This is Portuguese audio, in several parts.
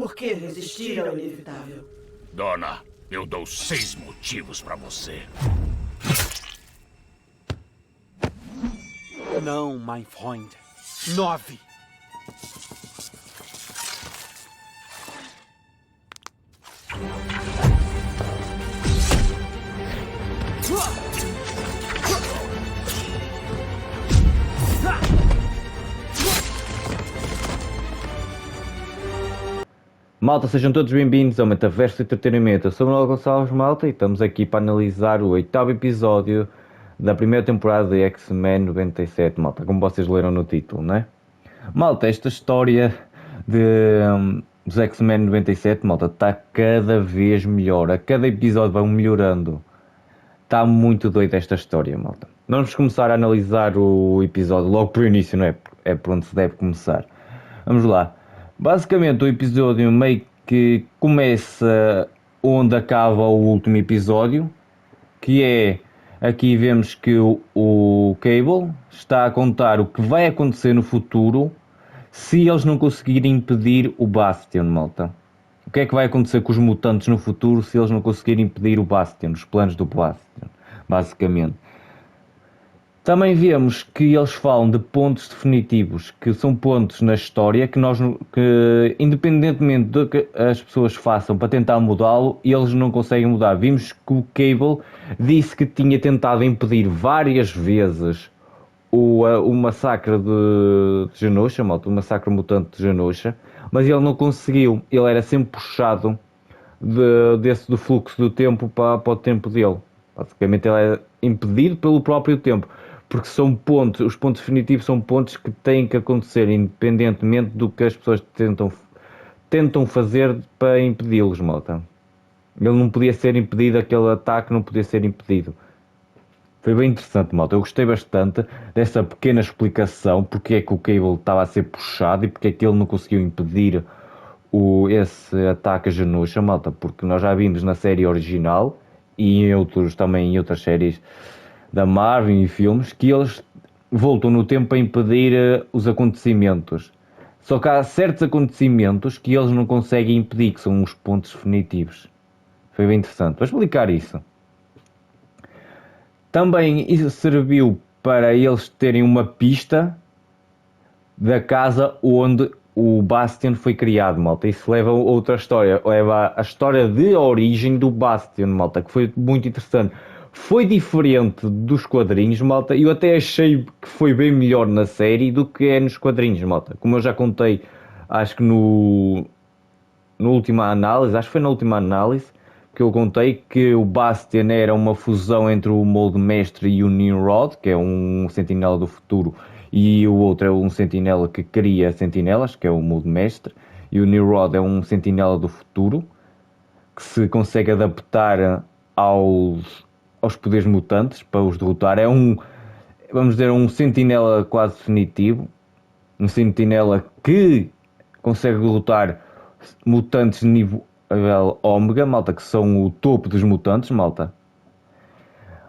Por que resistir ao inevitável? Dona, eu dou 6 motivos pra você. Não, mein Freund. 9. Malta, sejam todos bem-vindos ao Metaverso Entretenimento. Eu sou o Manuel Gonçalves, malta, e estamos aqui para analisar o 8º episódio da primeira temporada de X-Men 97, malta, como vocês leram no título, não é? Malta, esta história dos X-Men 97, malta, está cada vez melhor. A cada episódio vão melhorando. Está muito doida esta história, malta. Vamos começar a analisar o episódio logo por início, não é? É por onde se deve começar. Vamos lá. Basicamente o episódio meio que começa onde acaba o último episódio, que é, aqui vemos que o Cable está a contar o que vai acontecer no futuro se eles não conseguirem impedir o Bastion, malta. O que é que vai acontecer com os mutantes no futuro se eles não conseguirem impedir o Bastion, os planos do Bastion, basicamente. Também vemos que eles falam de pontos definitivos, que são pontos na história que independentemente do que as pessoas façam para tentar mudá-lo, eles não conseguem mudar. Vimos que o Cable disse que tinha tentado impedir várias vezes o massacre de Genosha, malta, o massacre mutante de Genosha, mas ele não conseguiu. Ele era sempre puxado do fluxo do tempo para o tempo dele. Basicamente ele é impedido pelo próprio tempo. Porque são pontos, os pontos definitivos são pontos que têm que acontecer independentemente do que as pessoas tentam fazer para impedi-los, malta. Ele não podia ser impedido, aquele ataque não podia ser impedido. Foi bem interessante, malta. Eu gostei bastante dessa pequena explicação porque é que o Cable estava a ser puxado e porque é que ele não conseguiu impedir esse ataque a Genosha, malta. Porque nós já vimos na série original e também em outras séries da Marvel e filmes, que eles voltam no tempo para impedir os acontecimentos. Só que há certos acontecimentos que eles não conseguem impedir, que são os pontos definitivos. Foi bem interessante. Vou explicar isso. Também isso serviu para eles terem uma pista da casa onde o Bastion foi criado, malta. Isso leva a outra história. Leva a história de origem do Bastion, malta, que foi muito interessante. Foi diferente dos quadrinhos, malta, e eu até achei que foi bem melhor na série do que é nos quadrinhos, malta. Como eu já contei, acho que no última análise, acho que foi na última análise, que eu contei que o Bastion era uma fusão entre o Molde Mestre e o Nimrod, que é um sentinela do futuro, e o outro é um sentinela que cria sentinelas, que é o Molde Mestre, e o Nimrod é um sentinela do futuro, que se consegue adaptar aos poderes mutantes para os derrotar. É vamos dizer, um sentinela quase definitivo, um sentinela que consegue derrotar mutantes de nível Ômega, malta, que são o topo dos mutantes, malta.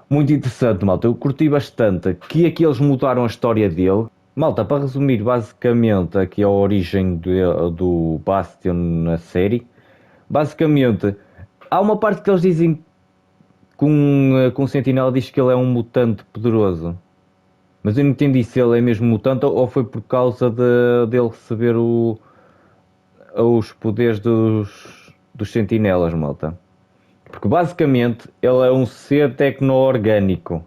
Muito interessante, malta. Eu curti bastante que aqui eles mudaram a história dele. Malta, para resumir basicamente aqui a origem do Bastion na série, basicamente há uma parte que eles dizem com o Sentinela diz que ele é um mutante poderoso. Mas eu não entendi se ele é mesmo mutante ou foi por causa dele receber os poderes dos sentinelas, malta. Porque basicamente ele é um ser tecno-orgânico.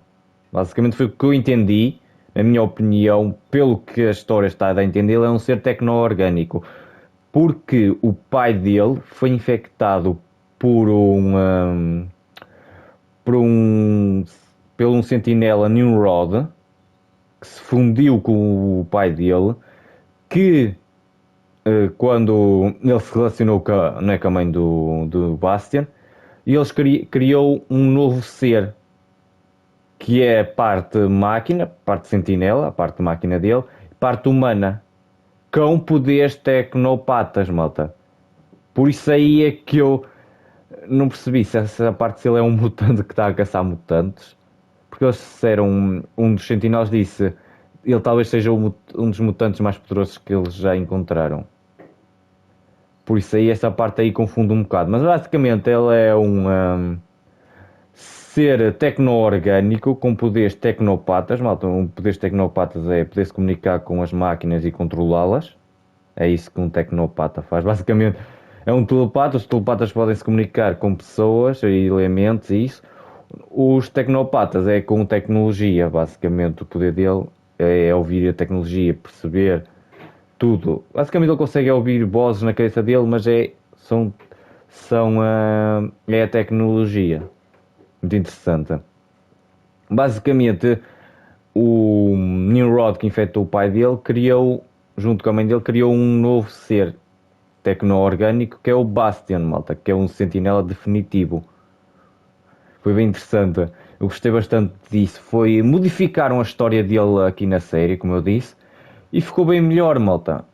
Basicamente foi o que eu entendi, na minha opinião, pelo que a história está a dar a entender, ele é um ser tecno-orgânico. Porque o pai dele foi infectado por pelo um sentinela Nimrod que se fundiu com o pai dele, que quando ele se relacionou com a mãe do Bastion, e eles criou um novo ser que é parte máquina, parte sentinela, a parte máquina dele, parte humana, com poderes tecnopatas, malta. Por isso aí é que eu não percebi se essa parte se ele é um mutante que está a caçar mutantes, porque eles disseram, um dos sentinelas disse, ele talvez seja um dos mutantes mais poderosos que eles já encontraram. Por isso aí essa parte aí confunde um bocado. Mas basicamente ele é um ser tecno-orgânico com poderes tecnopatas. Malta, poderes tecnopatas é poder se comunicar com as máquinas e controlá-las. É isso que um tecnopata faz. Basicamente é um telepata. Os telepatas podem se comunicar com pessoas e elementos e isso. Os tecnopatas é com tecnologia. Basicamente o poder dele é ouvir a tecnologia, perceber tudo. Basicamente ele consegue ouvir vozes na cabeça dele, mas é a tecnologia. Muito interessante. Basicamente, o Nimrod que infectou o pai dele criou, junto com a mãe dele, criou um novo ser tecno-orgânico que é o Bastion, malta, que é um sentinela definitivo. Foi bem interessante. Eu gostei bastante disso. Modificaram a história dele aqui na série, como eu disse, e ficou bem melhor, malta.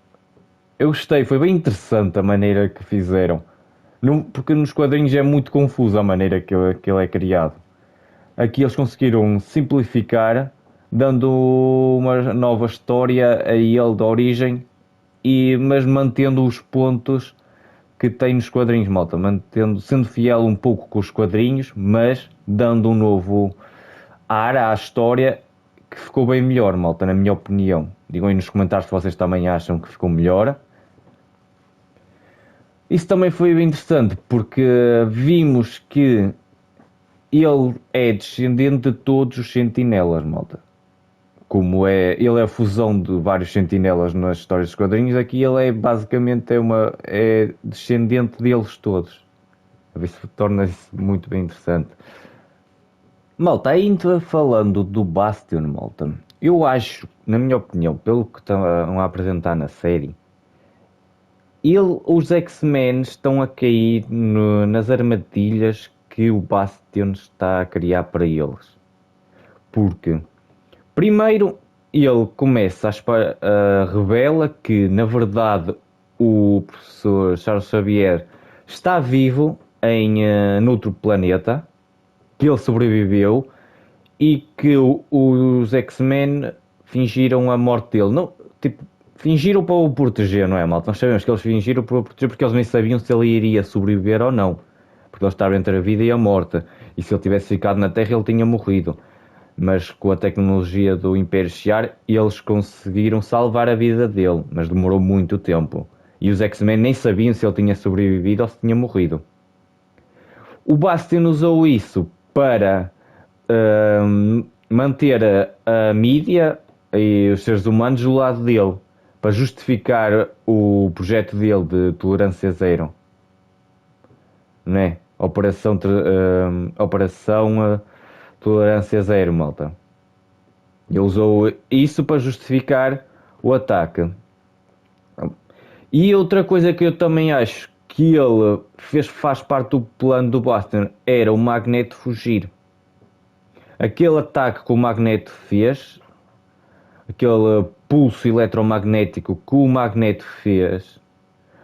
Eu gostei, foi bem interessante a maneira que fizeram. Porque nos quadrinhos é muito confuso a maneira que ele é criado. Aqui eles conseguiram simplificar, dando uma nova história a ele de origem, mas mantendo os pontos que tem nos quadrinhos, malta. Sendo fiel um pouco com os quadrinhos, mas dando um novo ar à história que ficou bem melhor, malta, na minha opinião. Digam aí nos comentários se vocês também acham que ficou melhor. Isso também foi bem interessante, porque vimos que ele é descendente de todos os sentinelas, malta. Ele é a fusão de vários sentinelas nas histórias dos quadrinhos, aqui ele é basicamente é descendente deles todos. A ver se torna isso muito bem interessante. Malta, ainda falando do Bastion, malta, eu acho, na minha opinião, pelo que estão a apresentar na série, os X-Men estão a cair nas armadilhas que o Bastion está a criar para eles. Porque, primeiro, ele começa revela que, na verdade, o professor Charles Xavier está vivo noutro planeta, que ele sobreviveu e que os X-Men fingiram a morte dele. Não, tipo, fingiram para o proteger, não é, malta? Nós sabemos que eles fingiram para o proteger porque eles nem sabiam se ele iria sobreviver ou não. Porque ele estava entre a vida e a morte. E se ele tivesse ficado na Terra, ele tinha morrido. Mas com a tecnologia do Império Shi'ar, eles conseguiram salvar a vida dele. Mas demorou muito tempo. E os X-Men nem sabiam se ele tinha sobrevivido ou se tinha morrido. O Bastion usou isso para manter a mídia e os seres humanos do lado dele. Para justificar o projeto dele de tolerância zero. Não é? Operação Tolerância Zero, malta. Ele usou isso para justificar o ataque. E outra coisa que eu também acho que ele faz parte do plano do Bastion era o Magneto fugir. Aquele ataque que o Magneto fez, aquele pulso eletromagnético que o Magneto fez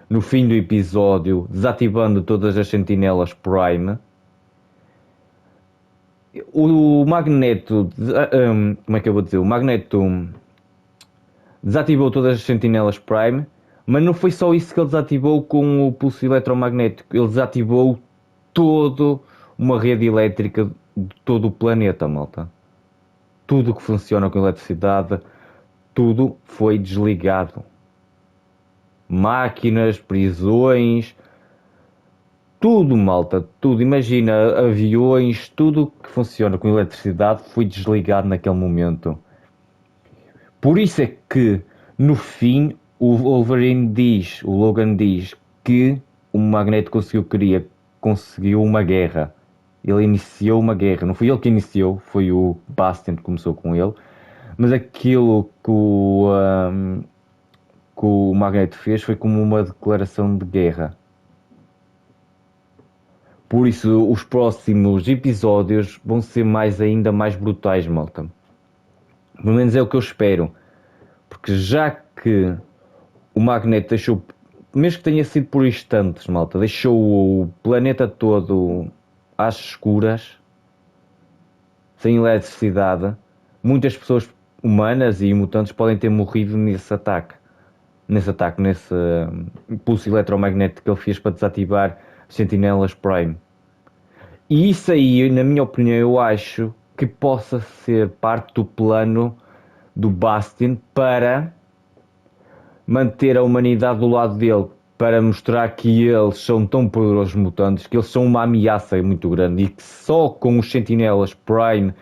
no fim do episódio, desativando todas as sentinelas Prime. O Magneto, como é que eu vou dizer? O Magneto desativou todas as sentinelas Prime, mas não foi só isso que ele desativou com o pulso eletromagnético. Ele desativou toda uma rede elétrica de todo o planeta, malta. Tudo que funciona com eletricidade, tudo foi desligado. Máquinas, prisões, tudo, malta, tudo. Imagina, aviões, tudo que funciona com eletricidade foi desligado naquele momento. Por isso é que, no fim, o Logan diz que o Magneto conseguiu uma guerra. Ele iniciou uma guerra. Não foi ele que iniciou, foi o Bastion que começou com ele. Mas aquilo que o Magneto fez foi como uma declaração de guerra. Por isso, os próximos episódios vão ser ainda mais brutais, malta. Pelo menos é o que eu espero. Porque já que o Magneto deixou, mesmo que tenha sido por instantes, malta, deixou o planeta todo às escuras, sem eletricidade, muitas pessoas humanas e mutantes podem ter morrido nesse ataque. nesse ataque, nesse impulso eletromagnético que ele fez para desativar as Sentinelas Prime. E isso aí, na minha opinião, eu acho que possa ser parte do plano do Bastion para manter a humanidade do lado dele, para mostrar que eles são tão poderosos mutantes, que eles são uma ameaça muito grande e que só com os Sentinelas Prime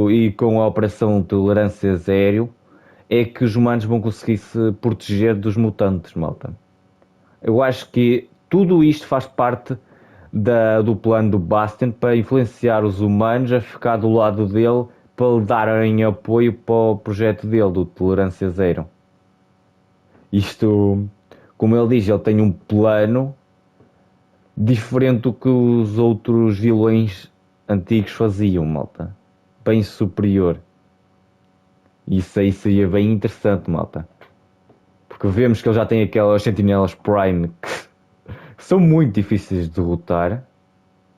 e com a Operação Tolerância Zero é que os humanos vão conseguir se proteger dos mutantes, malta. Eu acho que tudo isto faz parte do plano do Bastion para influenciar os humanos a ficar do lado dele, para lhe darem apoio para o projeto dele, do Tolerância Zero. Isto, como ele diz, ele tem um plano diferente do que os outros vilões antigos faziam, malta. Bem superior. Isso aí seria bem interessante, malta. Porque vemos que ele já tem aquelas Sentinelas Prime que são muito difíceis de derrotar.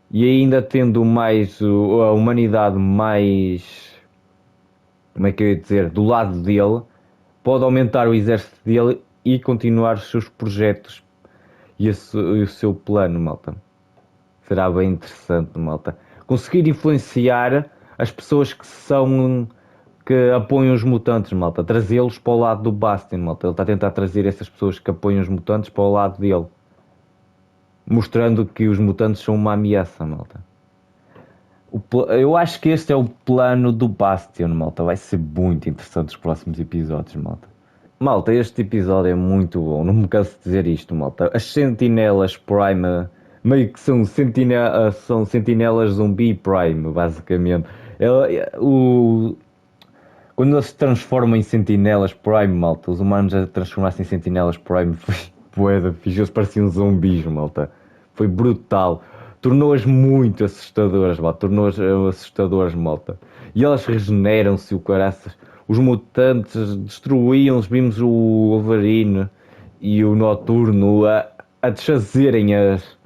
E ainda tendo mais a humanidade mais, como é que eu ia dizer, do lado dele, pode aumentar o exército dele e continuar os seus projetos e o seu plano, malta. Será bem interessante, malta. Conseguir influenciar as pessoas que apoiam os mutantes, malta. Trazê-los para o lado do Bastion, malta. Ele está a tentar trazer essas pessoas que apoiam os mutantes para o lado dele. Mostrando que os mutantes são uma ameaça, malta. Eu acho que este é o plano do Bastion, malta. Vai ser muito interessante os próximos episódios, malta. Malta, este episódio é muito bom. Não me canso de dizer isto, malta. As Sentinelas Prime meio que são sentinelas zumbi Prime, basicamente. Quando eles se transformam em Sentinelas Prime, malta, os humanos a transformar-se em Sentinelas Prime foi fixe, eles pareciam zumbis, malta. Foi brutal. Tornou-as muito assustadoras, malta. Tornou-as assustadoras, malta. E elas regeneram-se, o caraças. Os mutantes destruíam-os. Vimos o Wolverine e o Noturno a desfazerem as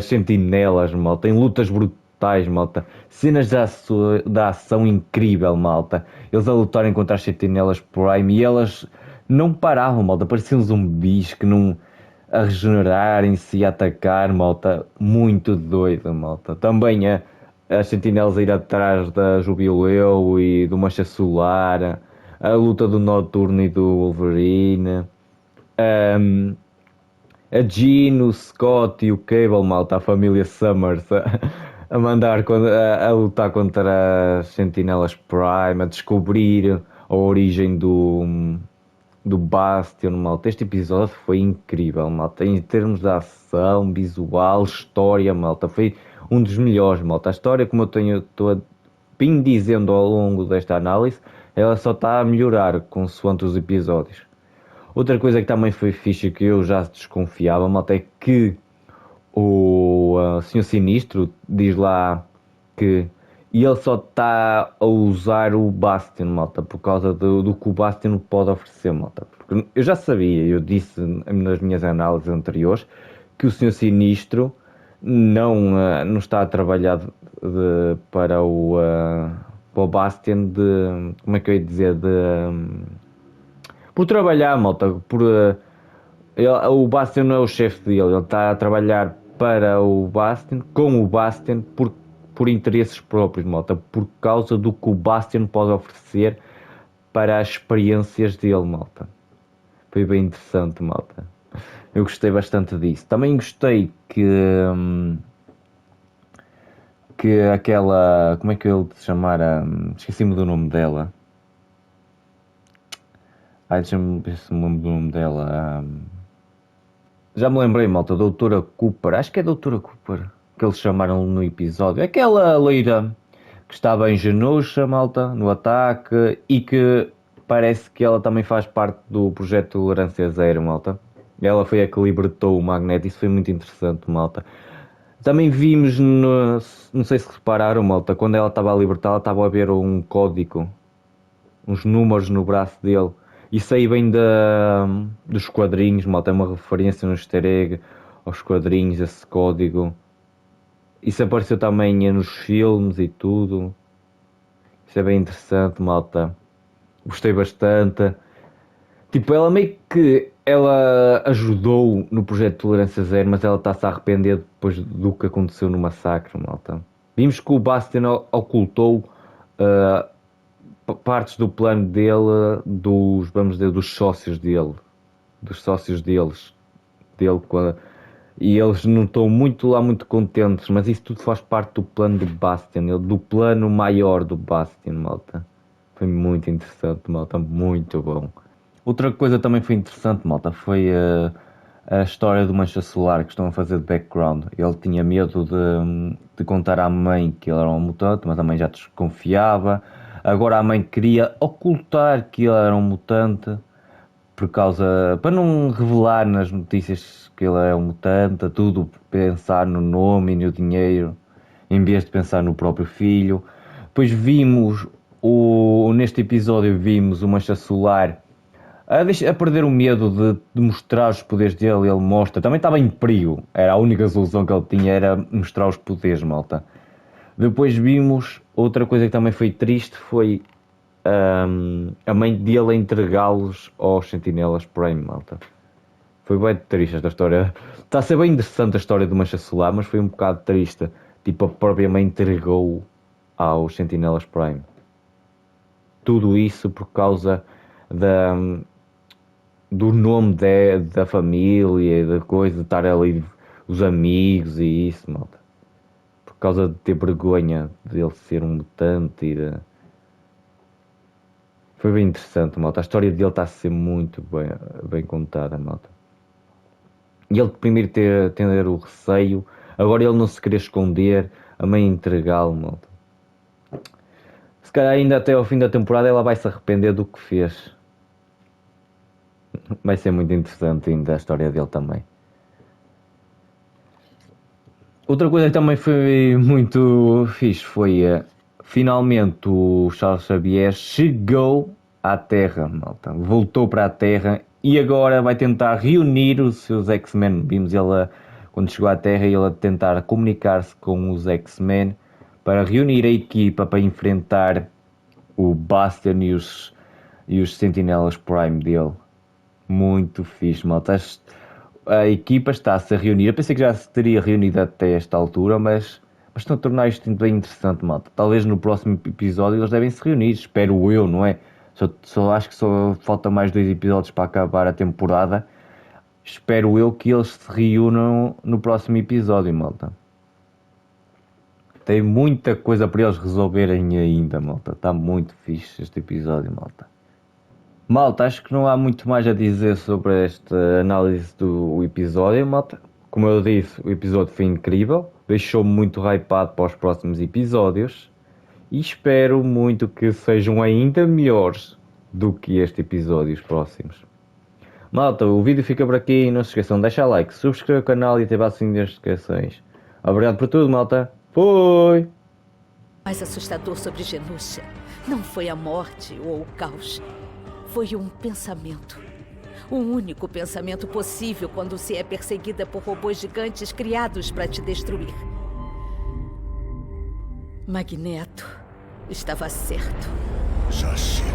Sentinelas, malta. Em lutas brutais, malta. Cenas de ação incrível, malta. Eles a lutarem contra as Sentinelas Prime e elas não paravam, malta. Pareciam zumbis que não... a regenerarem-se e a atacar, malta. Muito doido, malta. Também as Sentinelas a ir atrás da Jubileu e do Mancha Solar. A luta do Noturno e do Wolverine. A Jean, o Scott e o Cable, malta. A família Summers a mandar a lutar contra as Sentinelas Prime. A descobrir a origem do Bastion, malta. Este episódio foi incrível, malta. Em termos de ação, visual, história, malta. Foi um dos melhores, malta. A história, como eu estou bem dizendo ao longo desta análise, ela só está a melhorar consoante os episódios. Outra coisa que também foi fixe, que eu já desconfiava, malta, é que o Senhor Sinistro diz lá que ele só está a usar o Bastion, malta, por causa do que o Bastion pode oferecer, malta. Porque eu já sabia, eu disse nas minhas análises anteriores, que o Senhor Sinistro não está a trabalhar para o Bastion como é que eu ia dizer, por trabalhar, malta, o Bastion não é o chefe dele, ele está a trabalhar para o Bastion, com o Bastion, por interesses próprios, malta, por causa do que o Bastion pode oferecer para as experiências dele, malta. Foi bem interessante, malta. Eu gostei bastante disso. Também gostei que aquela, como é que eu lhe chamar, esqueci-me do nome dela. Deixa-me ver se me lembro do nome dela. Já me lembrei, malta, Doutora Cooper. Acho que é Doutora Cooper que eles chamaram no episódio. Aquela loira que estava em Genosha, malta, no ataque, e que parece que ela também faz parte do projeto Tolerância Zero, malta. Ela foi a que libertou o Magneto. Isso foi muito interessante, malta. Também vimos, não sei se repararam, malta, quando ela estava a libertar, ela estava a ver um código, uns números no braço dele. Isso aí vem dos quadrinhos, malta, é uma referência no easter egg aos quadrinhos, esse código. Isso apareceu também nos filmes e tudo. Isso é bem interessante, malta. Gostei bastante. Tipo, ela meio que ela ajudou no projeto de Tolerância Zero, mas ela está-se a arrepender depois do que aconteceu no massacre, malta. Vimos que o Bastian ocultou partes do plano dele, vamos dizer, dos sócios dele, e eles não estão muito contentes, mas isso tudo faz parte do plano do Bastian, do plano maior do Bastian, malta. Foi muito interessante, malta, muito bom. Outra coisa também foi interessante, malta, foi a história do Mancha Solar que estão a fazer de background. Ele tinha medo de contar à mãe que ele era um mutante, mas a mãe já desconfiava. Agora a mãe queria ocultar que ele era um mutante para não revelar nas notícias que ele é um mutante, tudo pensar no nome e no dinheiro, em vez de pensar no próprio filho. Depois neste episódio vimos o Mancha Solar a perder o medo de mostrar os poderes dele. Ele mostra, também estava em perigo, era a única solução que ele tinha, era mostrar os poderes, malta. Depois vimos outra coisa que também foi triste, foi a mãe dele a entregá-los aos Sentinelas Prime, malta. Foi bem triste esta história. Está a ser bem interessante a história do Mancha Solar, mas foi um bocado triste. Tipo, a própria mãe entregou aos Sentinelas Prime. Tudo isso por causa do nome da família, da coisa, de estar ali os amigos e isso, malta. Por causa de ter vergonha de ele ser um mutante Foi bem interessante, malta. A história dele está a ser muito bem contada, malta. E ele primeiro ter o receio, agora ele não se querer esconder, a mãe entregá-lo, malta. Se calhar ainda até ao fim da temporada ela vai se arrepender do que fez. Vai ser muito interessante ainda a história dele também. Outra coisa que também foi muito fixe foi finalmente o Charles Xavier chegou à Terra, malta. Voltou para a Terra e agora vai tentar reunir os seus X-Men. Vimos ele quando chegou à Terra, ele a tentar comunicar-se com os X-Men para reunir a equipa para enfrentar o Bastian e os Sentinelas Prime dele. Muito fixe, malta. A equipa está-se a reunir. Eu pensei que já se teria reunido até esta altura, mas estão a tornar isto bem interessante, malta. Talvez no próximo episódio eles devem se reunir, espero eu, não é? Só acho que só falta mais 2 episódios para acabar a temporada. Espero eu que eles se reúnam no próximo episódio, malta. Tem muita coisa para eles resolverem ainda, malta. Está muito fixe este episódio, malta. Malta, acho que não há muito mais a dizer sobre esta análise do episódio, malta. Como eu disse, o episódio foi incrível. Deixou-me muito hypado para os próximos episódios. E espero muito que sejam ainda melhores do que este episódio os próximos. Malta, o vídeo fica por aqui. Não se esqueçam de deixar like, subscrever o canal e ativar o sininho das notificações. Obrigado por tudo, malta. Fui! Mais assustador sobre Genosha não foi a morte ou o caos. Foi um pensamento. O único pensamento possível quando se é perseguida por robôs gigantes criados para te destruir. Magneto estava certo. Já chega.